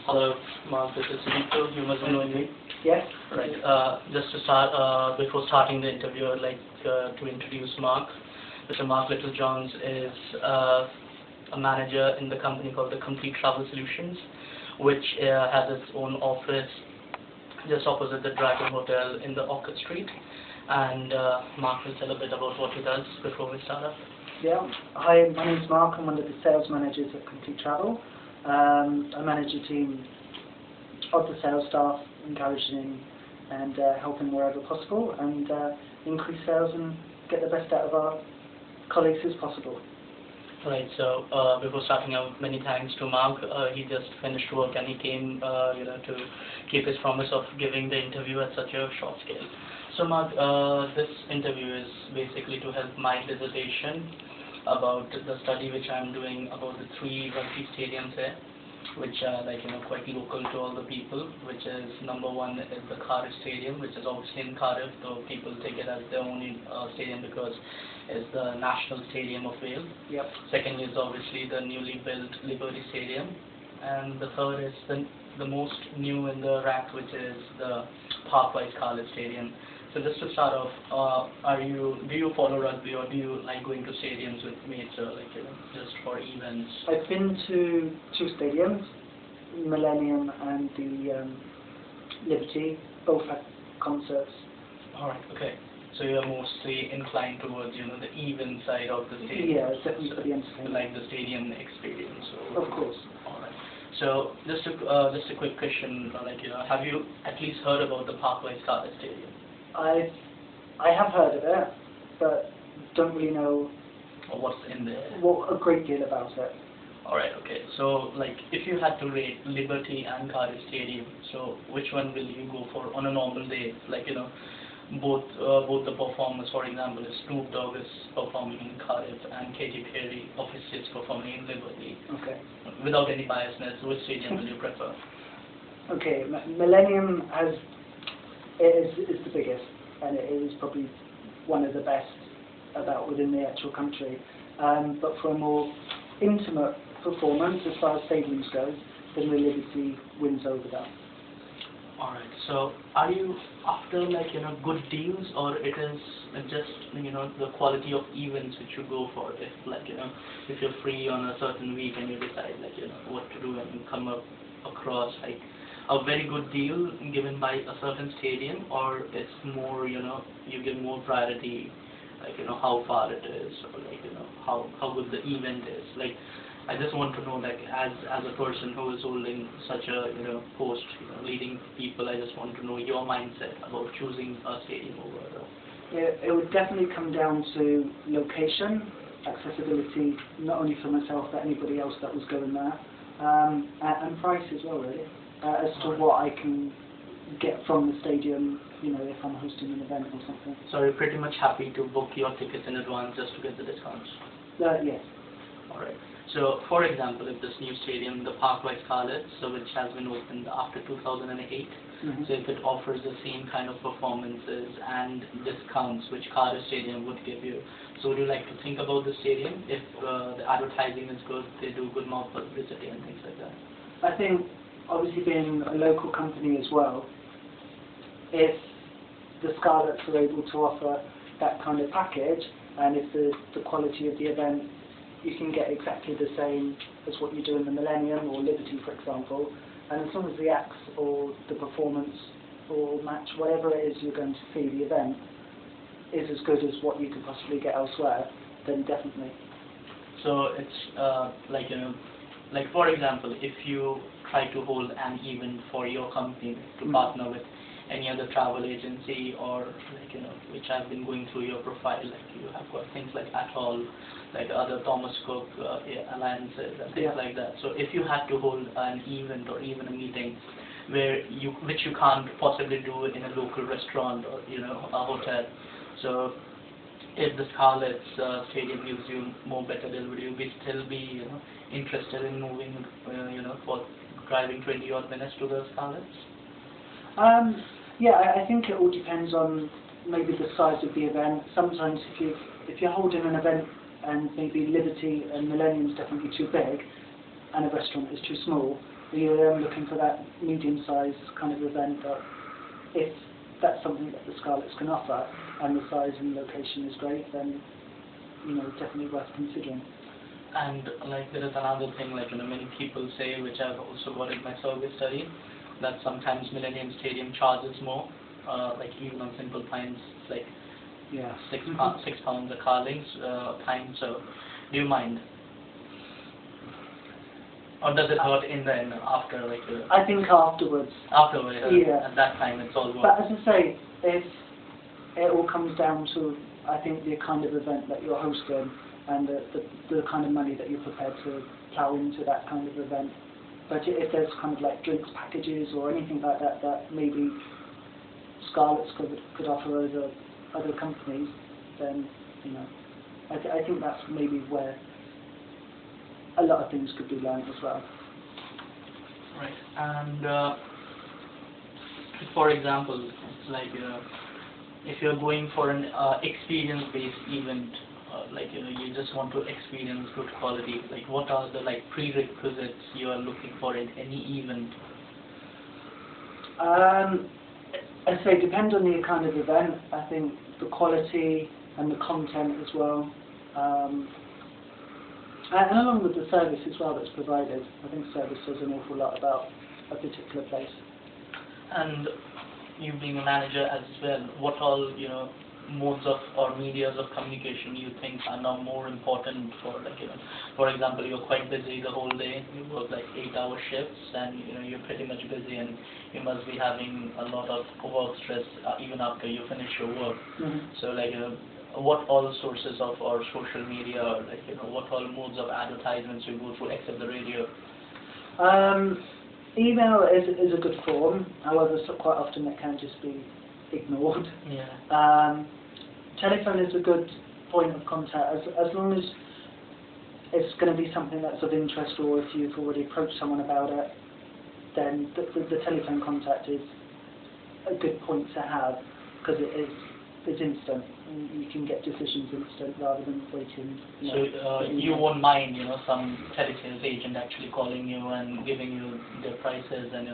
Hello, Mark. This is Nico. You must be knowing me. Yes. Right. Just to start, before starting the interview, I'd like to introduce Mark. Mr. Mark Littlejohns is a manager in the company called the Complete Travel Solutions, which has its own office just opposite the Dragon Hotel in the Orchard Street. And Mark will tell a bit about what he does before we start up. Yeah. Hi, my name's Mark. I'm one of the sales managers at Complete Travel. I manage a team of the sales staff, encouraging and helping wherever possible, and increase sales and get the best out of our colleagues as possible. Right. So before starting out, many thanks to Mark. He just finished work and he came, to keep his promise of giving the interview at such a short scale. So Mark, this interview is basically to help my dissertation about the study which I'm doing about the 3 rugby stadiums here, which are quite local to all the people. Which is number 1 is the Cardiff Stadium, which is obviously in Cardiff, so people take it as their only stadium because it's the national stadium of Wales. Yep. Second is obviously the newly built Liberty Stadium, and the third is the most new in the rack, which is the Parkwise Cardiff Stadium. So just to start off, do you follow rugby, or do you like going to stadiums with mates, or just for events? I've been to 2 stadiums, Millennium and the Liberty. Both had concerts. All right. Okay. So you're mostly inclined towards the even side of the stadium. Yeah, definitely for the entertainment. Like the stadium experience. Of course. All right. So just a quick question, have you at least heard about the Parkwise Cardiff Stadium? I have heard of it, but don't really know what's in there. A great deal about it. Alright, okay. So, if you had to rate Liberty and Cardiff Stadium, so which one will you go for on a normal day? Both the performers, for example, if Snoop Dogg is performing in Cardiff and Katy Perry obviously is performing in Liberty. Okay. Without any biasness, which stadium will you prefer? Okay, Millennium is the biggest, and it is probably one of the best about within the actual country. But for a more intimate performance, as far as stadiums go, then the Liberty wins over that. Alright, so are you after good deals, or it is just the quality of events which you go for? If you're free on a certain week and you decide what to do, and you come across a very good deal given by a certain stadium, or it's more you give more priority how far it is, or how good the event is. I just want to know, as a person who is holding such a post, leading people, I just want to know your mindset about choosing a stadium over. It would definitely come down to location, accessibility, not only for myself but anybody else that was going there, and price as well, really, as to what I can get from the stadium, if I'm hosting an event or something. So you're pretty much happy to book your tickets in advance just to get the discounts? Yes. Alright. So, for example, if this new stadium, the Parkwise Cardiff, which has been opened after 2008, so if it offers the same kind of performances and discounts which Cardiff Stadium would give you, so would you like to think about the stadium if the advertising is good, they do good mouth publicity and things like that? I think, obviously being a local company as well, if the Scarlets are able to offer that kind of package, and if the quality of the event, you can get exactly the same as what you do in the Millennium or Liberty, for example, and as long as the acts or the performance or match, whatever it is you're going to see, the event, is as good as what you could possibly get elsewhere, then definitely. So it's for example, if you try to hold an event for your company to partner with any other travel agency, or which have been going through your profile, you have got things like Atoll, other Thomas Cook alliances and things like that. So if you had to hold an event or even a meeting which you can't possibly do in a local restaurant or a hotel, so if the Scarlet's stadium gives you more better deal, would you still be interested in moving for driving 20 odd minutes to the Scarlet's? Yeah, I think it all depends on maybe the size of the event. Sometimes if you're holding an event and maybe Liberty and Millennium's definitely too big and a restaurant is too small, You're looking for that medium-sized kind of event, but if that's something that the Scarlets can offer, and the size and location is great, then definitely worth considering. And like there is another thing, like many people say, which I've also got in my survey study, that sometimes Millennium Stadium charges more, like even on simple times, like Yeah. £6 a Carlings time. So, do you mind? Or does it hurt in the end after, like? I think afterwards. Afterwards, Yeah. at that time, it's all worth. But as I say, if it all comes down to, I think, the kind of event that you're hosting and the kind of money that you're prepared to plough into that kind of event. But if there's kind of like drinks packages or anything like that that maybe Scarlets could offer over other companies, then I think that's maybe where a lot of things could be learned as well. Right. And for example, it's like if you're going for an experience-based event, like you just want to experience good quality, like what are the prerequisites you are looking for in any event? I'd say depend on the kind of event. I think the quality and the content as well, and along with the service as well that's provided. I think service says an awful lot about a particular place. And you being a manager as well, what all modes of or medias of communication you think are now more important for, like for example, you're quite busy the whole day, you work like 8-hour shifts, and you're pretty much busy, and you must be having a lot of work stress even after you finish your work. So like what all sources of or social media, or like what all modes of advertisements you go through except the radio? Email is a good form, however, so quite often it can just be ignored. Yeah. Telephone is a good point of contact, as long as it's going to be something that's of interest, or if you've already approached someone about it, then the telephone contact is a good point to have, because it's instant. You can get decisions instant rather than waiting. So you won't mind, some telesales agent actually calling you and giving you their prices, and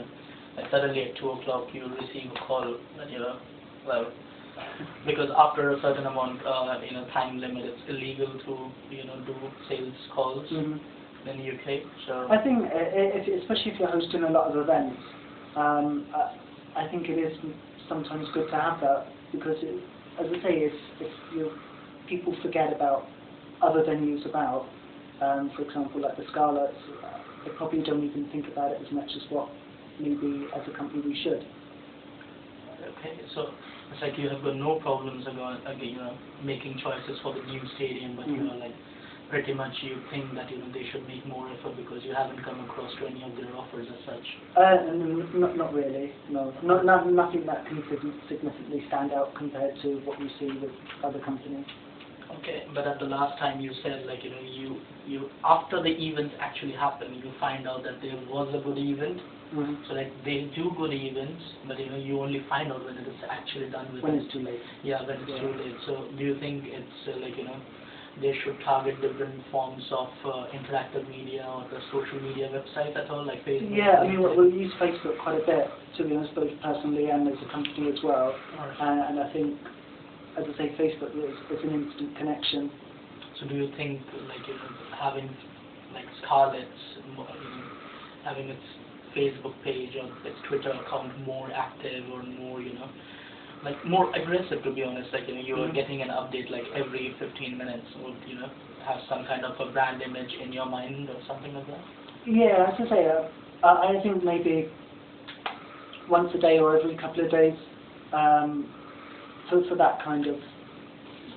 like suddenly at 2 o'clock you receive a call that well, because after a certain amount, time limit, it's illegal to do sales calls in the UK. So I think, especially if you're hosting a lot of events, I think it is sometimes good to have that, because as I say, if people forget about other venues about, for example, like the Scarlets, they probably don't even think about it as much as what maybe as a company we should. Okay, so it's like you have got no problems about making choices for the new stadium, but like pretty much you think that they should make more effort because you haven't come across to any of their offers as such. Not really. No, nothing that can significantly stand out compared to what you see with other companies. Okay, but at the last time you said, like you after the event actually happened, you find out that there was a good event. So like they do good events, but you only find out when it is actually done with. When it's too late. Yeah, when it's too late. So do you think it's they should target different forms of interactive media or the social media website at all, like Facebook? Yeah, I mean we use Facebook quite a bit, to be honest, both personally and as a company as well. And I think, as I say, Facebook is an instant connection. So do you think like having like Scarlett's having its Facebook page or its Twitter account more active or more like more aggressive, to be honest, like you are getting an update like every 15 minutes, would have some kind of a brand image in your mind or something like that? Yeah, as I say, I think maybe once a day or every couple of days, for that kind of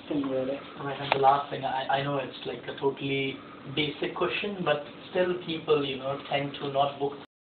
thing, really. Right, and the last thing, I know it's like a totally basic question, but still people tend to not book